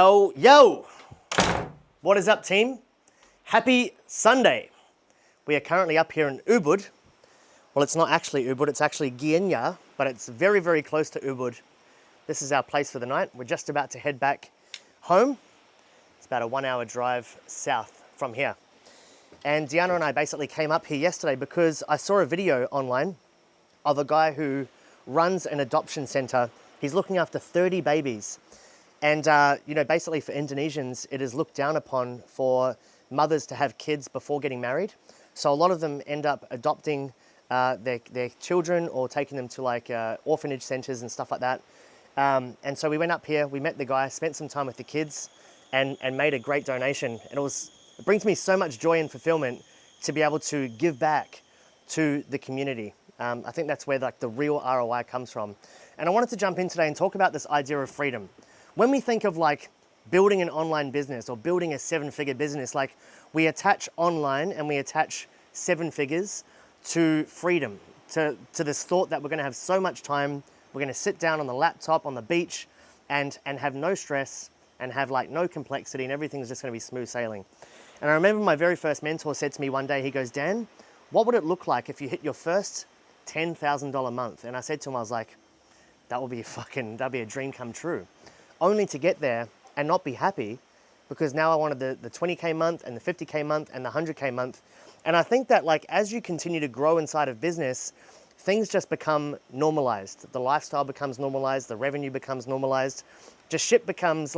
Oh, yo! What is up, team? Happy Sunday. We are currently up here in Ubud. Well, it's not actually Ubud, it's actually Gienya, but it's very, very close to Ubud. This is our place for the night. We're just about to head back home. It's about a 1 hour drive south from here. And Deanna and I basically came up here yesterday because I saw a video online of a guy who runs an adoption center. He's looking after 30 babies. And, basically for Indonesians, it is looked down upon for mothers to have kids before getting married. So a lot of them end up adopting their children or taking them to orphanage centers and stuff like that. And so we went up here, we met the guy, spent some time with the kids and made a great donation. And it brings me so much joy and fulfillment to be able to give back to the community. I think that's where the real ROI comes from. And I wanted to jump in today and talk about this idea of freedom. When we think of building an online business or building a 7-figure business, we attach online and we attach 7 figures to freedom, to this thought that we're gonna have so much time, we're gonna sit down on the laptop on the beach and have no stress and have no complexity and everything's just gonna be smooth sailing. And I remember my very first mentor said to me one day, he goes, Dan, what would it look like if you hit your first $10,000 month? And I said to him, I was like, that'd be a dream come true. Only to get there and not be happy because now I wanted the 20K month and the 50K month and the 100K month. And I think that as you continue to grow inside of business, things just become normalized. The lifestyle becomes normalized, the revenue becomes normalized, just shit becomes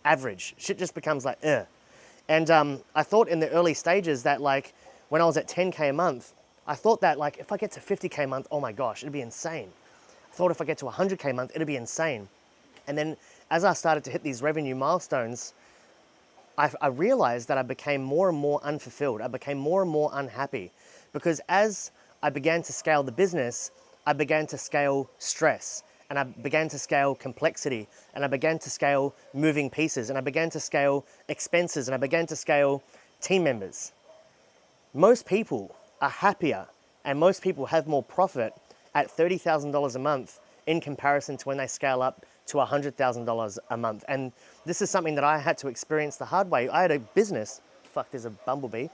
average. Shit just becomes And I thought in the early stages that when I was at 10K a month, I thought that if I get to 50K a month, oh my gosh, it'd be insane. I thought if I get to 100K a month, it'd be insane. And then as I started to hit these revenue milestones, I realized that I became more and more unfulfilled. I became more and more unhappy because as I began to scale the business, I began to scale stress and I began to scale complexity and I began to scale moving pieces and I began to scale expenses and I began to scale team members. Most people are happier and most people have more profit at $30,000 a month in comparison to when they scale up to $100,000 a month. And this is something that I had to experience the hard way. I had a business, there's a bumblebee.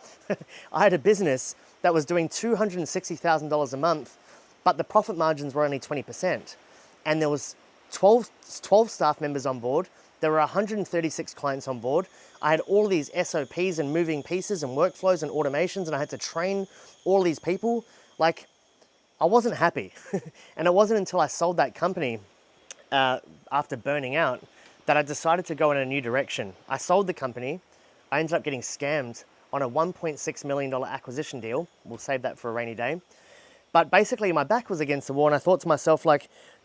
I had a business that was doing $260,000 a month, but the profit margins were only 20%. And there was 12 staff members on board. There were 136 clients on board. I had all of these SOPs and moving pieces and workflows and automations, and I had to train all these people. I wasn't happy. And it wasn't until I sold that company after burning out that I decided to go in a new direction. I sold the company. I ended up getting scammed on a $1.6 million acquisition deal. We'll save that for a rainy day. But basically my back was against the wall and I thought to myself,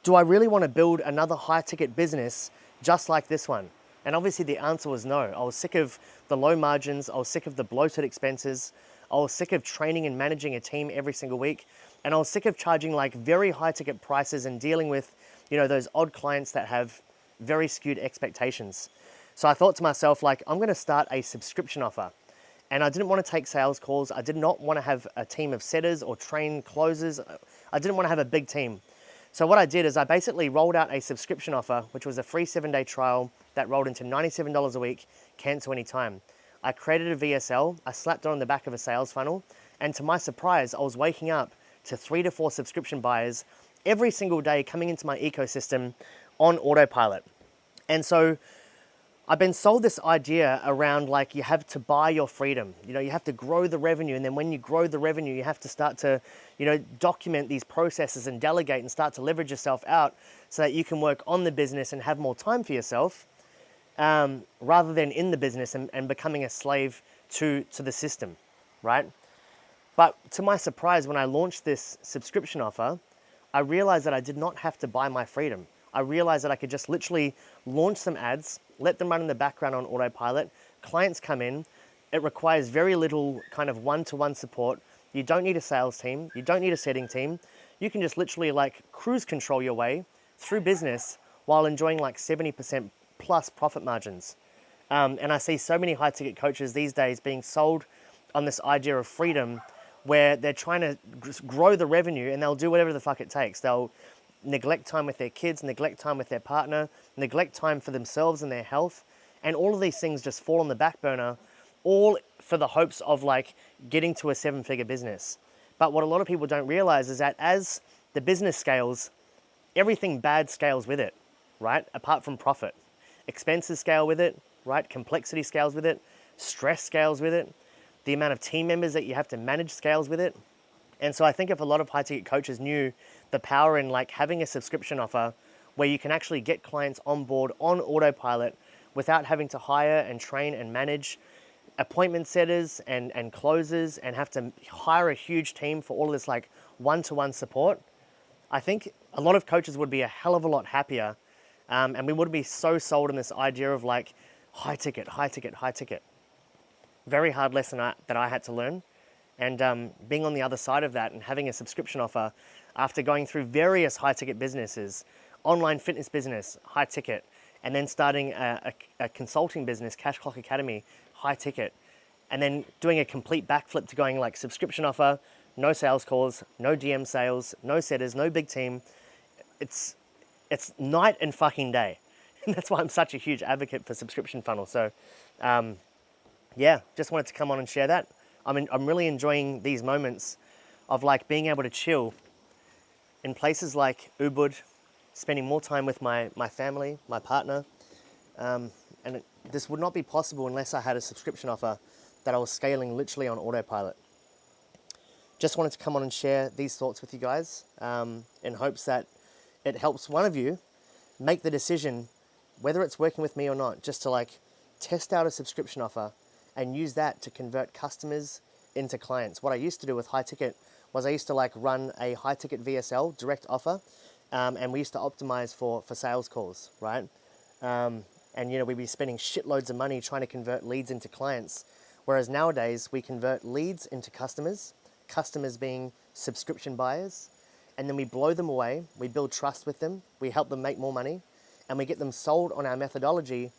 do I really want to build another high ticket business just like this one? And obviously the answer was no. I was sick of the low margins. I was sick of the bloated expenses. I was sick of training and managing a team every single week. And I was sick of charging very high ticket prices and dealing with those odd clients that have very skewed expectations. So I thought to myself, I'm going to start a subscription offer. And I didn't want to take sales calls. I did not want to have a team of setters or train closers. I didn't want to have a big team. So what I did is I basically rolled out a subscription offer, which was a free 7-day trial that rolled into $97 a week, cancel anytime. I created a VSL, I slapped it on the back of a sales funnel, and to my surprise, I was waking up to 3 to 4 subscription buyers every single day coming into my ecosystem on autopilot. And so I've been sold this idea around you have to buy your freedom. You have to grow the revenue. And then when you grow the revenue, you have to start to, document these processes and delegate and start to leverage yourself out so that you can work on the business and have more time for yourself rather than in the business and becoming a slave to the system, right? But to my surprise, when I launched this subscription offer, I realized that I did not have to buy my freedom. I realized that I could just literally launch some ads, let them run in the background on autopilot. Clients come in. It requires very little kind of one-to-one support. You don't need a sales team. You don't need a setting team. You can just literally cruise control your way through business while enjoying 70% plus profit margins. And I see so many high ticket coaches these days being sold on this idea of freedom where they're trying to grow the revenue and they'll do whatever the fuck it takes. They'll neglect time with their kids, neglect time with their partner, neglect time for themselves and their health, And all of these things just fall on the back burner, all for the hopes of like getting to a 7-figure business. But what a lot of people don't realize is that as the business scales, everything bad scales with it, right? Apart from profit. Expenses scale with it, right? Complexity scales with it. Stress scales with it. The amount of team members that you have to manage scales with it. And so I think if a lot of high ticket coaches knew the power in like having a subscription offer where you can actually get clients on board on autopilot without having to hire and train and manage appointment setters and closers and have to hire a huge team for all of this like one-to-one support, I think a lot of coaches would be a hell of a lot happier, and we would be so sold on this idea of like high ticket, high ticket, high ticket. Very hard lesson that I had to learn. And being on the other side of that and having a subscription offer after going through various high ticket businesses, online fitness business, high ticket, and then starting a consulting business, Cash Clock Academy, high ticket, and then doing a complete backflip to going like subscription offer, no sales calls, no DM sales, no setters, no big team. It's night and fucking day. And that's why I'm such a huge advocate for subscription funnels. So yeah, just wanted to come on and share that. I'm really enjoying these moments of like being able to chill in places like Ubud, spending more time with my family, my partner. This would not be possible unless I had a subscription offer that I was scaling literally on autopilot. Just wanted to come on and share these thoughts with you guys in hopes that it helps one of you make the decision, whether it's working with me or not, just to like test out a subscription offer and use that to convert customers into clients. What I used to do with high ticket was I used to like run a high ticket VSL, direct offer, and we used to optimize for sales calls, right? And you know, we'd be spending shitloads of money trying to convert leads into clients. Whereas nowadays we convert leads into customers, customers being subscription buyers, and then we blow them away, we build trust with them, we help them make more money, and we get them sold on our methodology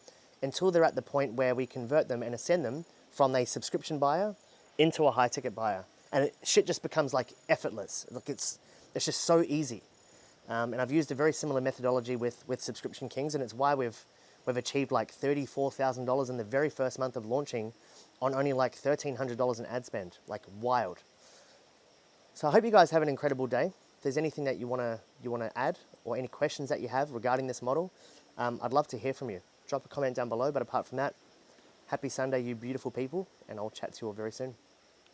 until they're at the point where we convert them and ascend them from a subscription buyer into a high ticket buyer. And shit just becomes like effortless. Like it's just so easy. And I've used a very similar methodology with Subscription Kings, and it's why we've achieved like $34,000 in the very first month of launching on only like $1,300 in ad spend, like wild. So I hope you guys have an incredible day. If there's anything that you wanna add or any questions that you have regarding this model, I'd love to hear from you. Drop a comment down below, but apart from that, happy Sunday, you beautiful people, and I'll chat to you all very soon.